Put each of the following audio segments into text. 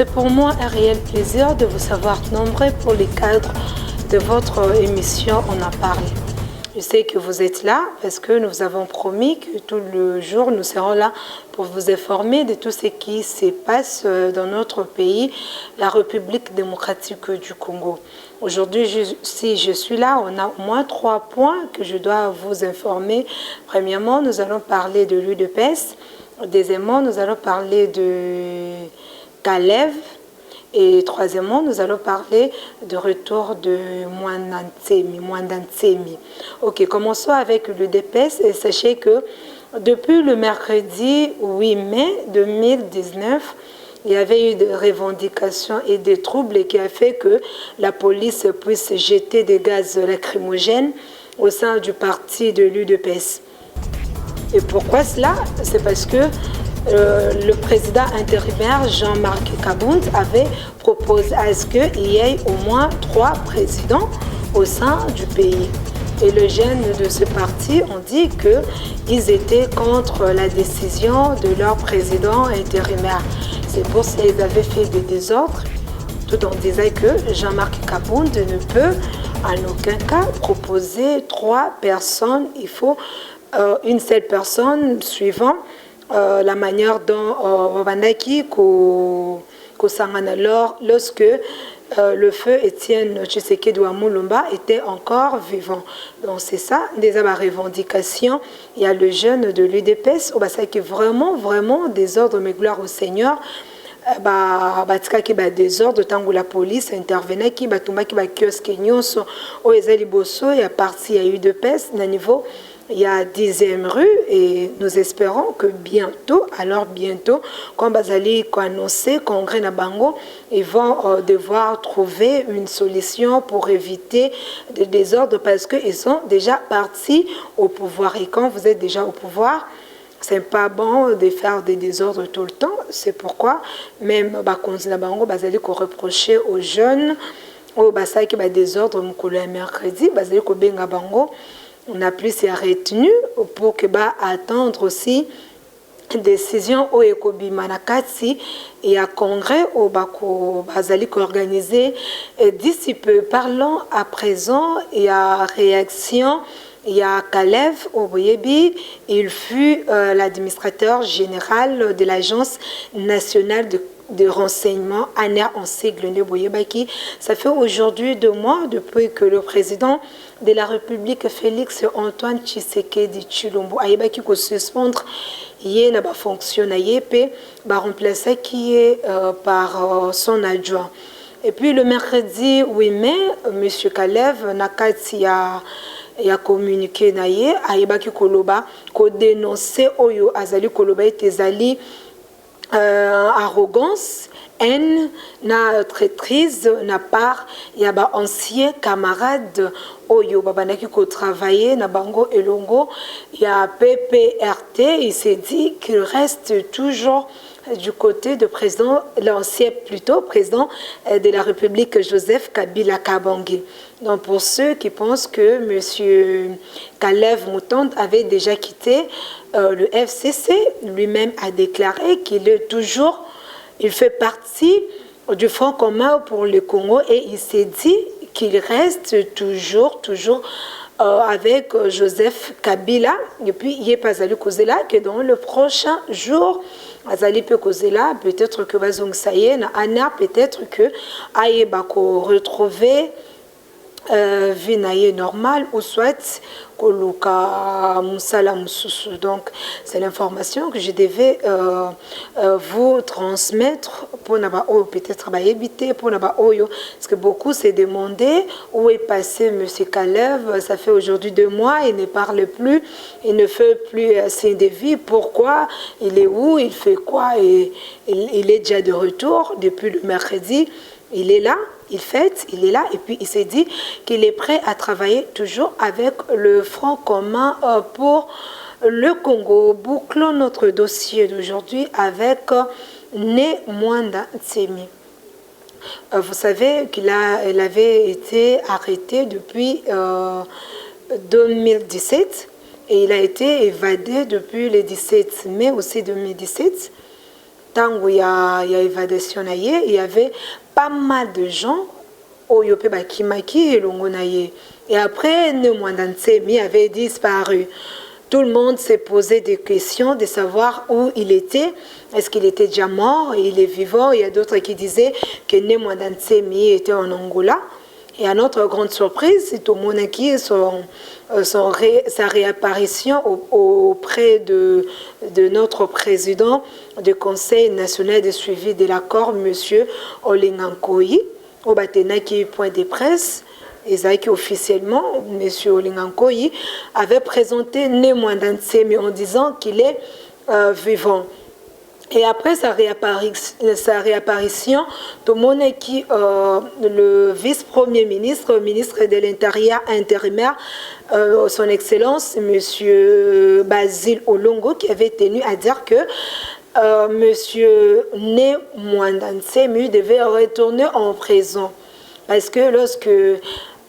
C'est pour moi un réel plaisir de vous savoir nombreux pour les cadres de votre émission On a parlé. Je sais que vous êtes là parce que nous vous avons promis que tout le jour nous serons là pour vous informer de tout ce qui se passe dans notre pays, la République démocratique du Congo. Aujourd'hui, si je suis là, on a au moins 3 points que je dois vous informer. Premièrement, nous allons parler de l'UDPS. Deuxièmement, nous allons parler de Kalev. Et troisièmement, nous allons parler du retour de Mwandantsemi. Ok, commençons avec l'UDPS. Et sachez que depuis le mercredi 8 mai 2019, il y avait eu des revendications et des troubles qui a fait que la police puisse jeter des gaz lacrymogènes au sein du parti de l'UDPS. Et pourquoi cela? C'est parce que le président intérimaire Jean-Marc Kabound avait proposé à ce qu'il y ait au moins 3 présidents au sein du pays. Et les jeunes de ce parti ont dit qu'ils étaient contre la décision de leur président intérimaire. C'est pour ça qu'ils avaient fait des désordres, tout en disant que Jean-Marc Kabound ne peut en aucun cas proposer 3 personnes. Il faut une seule personne suivant la manière dont Wabandaki alors lorsque le feu Étienne Tshisekedi Mulumba était encore vivant. Donc c'est ça, des revendications. Il y a le jeune de l'UDPS, qui est vraiment désordre, mais gloire au Seigneur. Batikaki désordre tant que la police intervenait qui batumaki kiosque nyonso o ezali bosso ya parti ya UDPS na niveau il y a 10e rue et nous espérons que bientôt, quand Bazali a annoncé Congrès na bango, ils vont devoir trouver une solution pour éviter des désordres parce qu'ils sont déjà partis au pouvoir. Et quand vous êtes déjà au pouvoir, c'est pas bon de faire des désordres tout le temps. C'est pourquoi même Bakonzi na bango Bazali ko reprocher aux jeunes au basaki ba désordre mukolo ya mercredi Bazali ko benga bango. On a plus ses retenues pour que attendre aussi décision au Ekobi Manakati et à congrès au Bako Bazali organisé d'ici peu. Parlons à présent et à réaction. Il y a Kalev Oboyebi, il fut l'administrateur général de l'Agence nationale de renseignement, ANR en sigle Boyebaki. Ça fait aujourd'hui 2 mois depuis que le président de la République, Félix Antoine Tshisekedi Tshilombo, a été suspendre il a fonctionné remplacé qui est par son adjoint. Et puis le mercredi 8 mai, M. Kalev Nakati a communiqué naye ayebaki koloba ko dénoncer oyo azali koloba etezali arrogance, haine na traîtrise na part ya ba ancien camarade oyo babanaki ko travailler na bango elongo ya PPRT. Il s'est dit qu'il reste toujours du côté de président, l'ancien plutôt président de la République Joseph Kabila Kabange. Donc pour ceux qui pensent que M. Kalev Moutonde avait déjà quitté le FCC, lui-même a déclaré qu'il est toujours, il fait partie du Front commun pour le Congo et il s'est dit qu'il reste toujours avec Joseph Kabila. Et puis il est pas allé causer là que dans le prochain jour Azali peut causer là, peut-être que Bazong Saye, Anna, peut-être que Aye Bako retrouver vie normale ou soit Koluka Moussala Moussoussou. Donc c'est l'information que je devais vous transmettre pour peut-être éviter pour Oyo, parce que beaucoup s'est demandé où est passé M. Kalev. Ça fait aujourd'hui 2 mois, il ne parle plus, il ne fait plus signe de vie. Pourquoi? Il est où? Il fait quoi? Et il est déjà de retour depuis le mercredi. Il est là, il fête, il est là, et puis il s'est dit qu'il est prêt à travailler toujours avec le Front commun pour le Congo. Bouclons notre dossier d'aujourd'hui avec Né Mwandantsemi. Vous savez qu'il avait été arrêté depuis 2017 et il a été évadé depuis le 17 mai aussi 2017. tango ya évasion na ye, il y avait pas mal de gens au yope bakimaki et longo na ye. Et après, Nemwanda Ntsemi avait disparu. Tout le monde s'est posé des questions de savoir où il était. Est-ce qu'il était déjà mort? Il est vivant. Il y a d'autres qui disaient que Nemwanda Ntsemi était en Angola. Et à notre grande surprise, c'est au Monaki sa réapparition auprès de notre président du Conseil national de suivi de l'accord, M. Olingankoyi, au Batenaki point de presse. Et officiellement, M. Olingankoyi avait présenté Nemwanda Ntsemi en disant qu'il est vivant. Et après sa réapparition, tout le monde qui le vice-premier ministre, ministre de l'Intérieur intérimaire, son Excellence, M. Basile Olongo, qui avait tenu à dire que M. Nemwanda Ntsemi devait retourner en prison. Parce que lorsque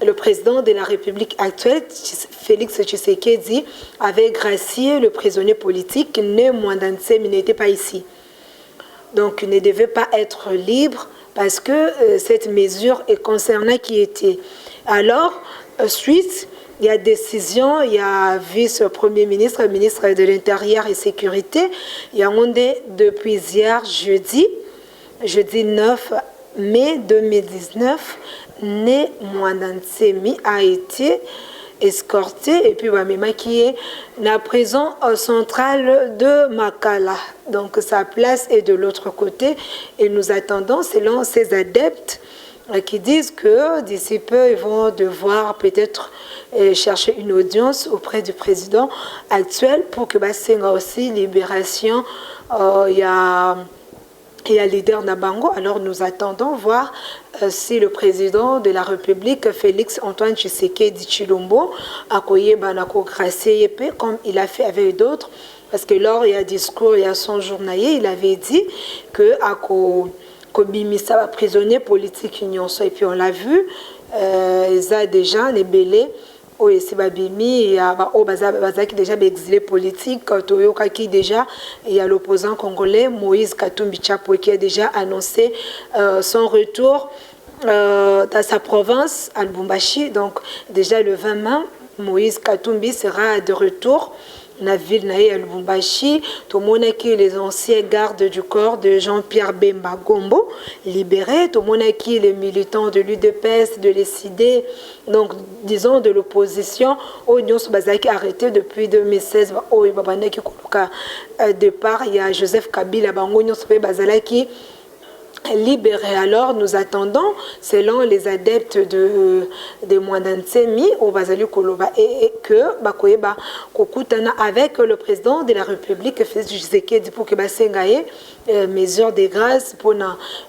le président de la République actuelle, Félix Tshisekedi, avait gracié le prisonnier politique, Nemwanda Ntsemi n'était pas ici. Donc, il ne devait pas être libre parce que cette mesure est concernée qui était. Alors, suite, il y a décision, il y a vice-premier ministre, ministre de l'Intérieur et Sécurité, il y a depuis hier, jeudi 9 mai 2019, Nemwanda Ntsemi a été escorté et puis qui est la prison centrale de Makala. Donc sa place est de l'autre côté et nous attendons, selon ces adeptes, qui disent que d'ici peu, ils vont devoir peut-être chercher une audience auprès du président actuel pour que Bassenga aussi libération. Il y a leader Nabango. Alors nous attendons voir si le président de la République, Félix Antoine Tshisekedi Tshilombo, a gracié comme il a fait avec d'autres. Parce que lors il y a discours, il y a son journalier, il avait dit que Kobimisa prisonnier politique union. Et puis on l'a vu, ils ont déjà les belés. Oui, c'est Babimi, il y a qui déjà exilé politique, Toyoka qui déjà, il y a l'opposant congolais Moïse Katumbi Tchapo qui a déjà annoncé son retour dans sa province, à Lubumbashi. Donc déjà le 20 mai, Moïse Katumbi sera de retour dans la ville de Lubumbashi. Tout le monde qui les anciens gardes du corps de Jean-Pierre Bemba Gombo libérés. Tout le monde qui les militants de l'UDPS, de l'ECD, donc disons de l'opposition, Oignon Bazaki arrêté depuis 2016. Au départ, il y a Joseph Kabila, Bangonyo Bazalaki libéré. Alors nous attendons, selon les adeptes de Nemwanda Ntsemi au Bazali Koloba, et que Bakoyeba Kokutana avec le président de la République Félix Tshisekedi pour que Basengaye mesures de grâce pour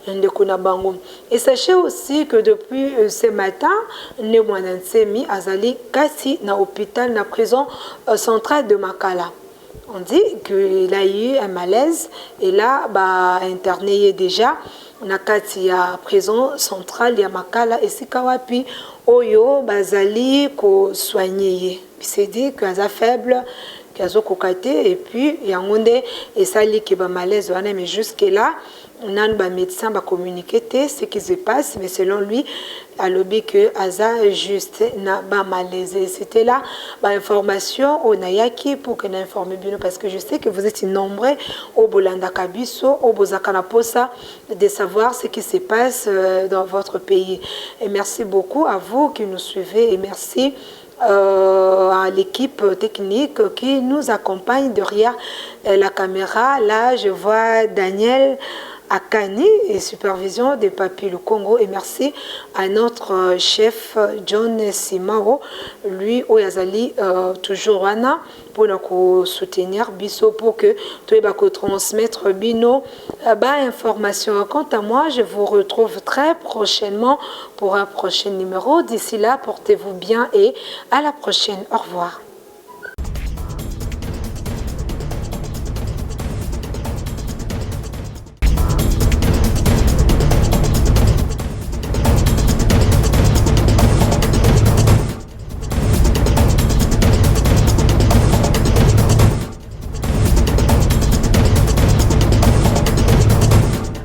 Ndekuna Bango. Et sachez aussi que depuis ce matin, Nemwanda Ntsemi azali kasi na hôpital na prison centrale de Makala. On dit qu'il a eu un malaise et là, interné déjà. Nakati ya prison centrale ya Makala et Sikawapi Oyo Bazali ko soigner. C'est dit qu'il est faible, qu'il est kokate et puis il y a un et ça li qui ba malaise mais jusque là on a un médecin va communiquer ce qui se passe mais selon lui à lobby que Aza juste na ba malaise. C'était là information au Nayaki pour que n'informe bien parce que je sais que vous êtes nombreux au Bolanda Kabiso au Bozakana Posa de savoir ce qui se passe dans votre pays. Et merci beaucoup à vous qui nous suivez et merci à l'équipe technique qui nous accompagne derrière la caméra. Là, je vois Daniel Akani et supervision des Papy le Congo. Et merci à notre chef John Simao, lui, Oyazali, toujours Wana, pour nous soutenir, Bisso, pour que tu aies transmettre Bino, information. Quant à moi, je vous retrouve très prochainement pour un prochain numéro. D'ici là, portez-vous bien et à la prochaine. Au revoir.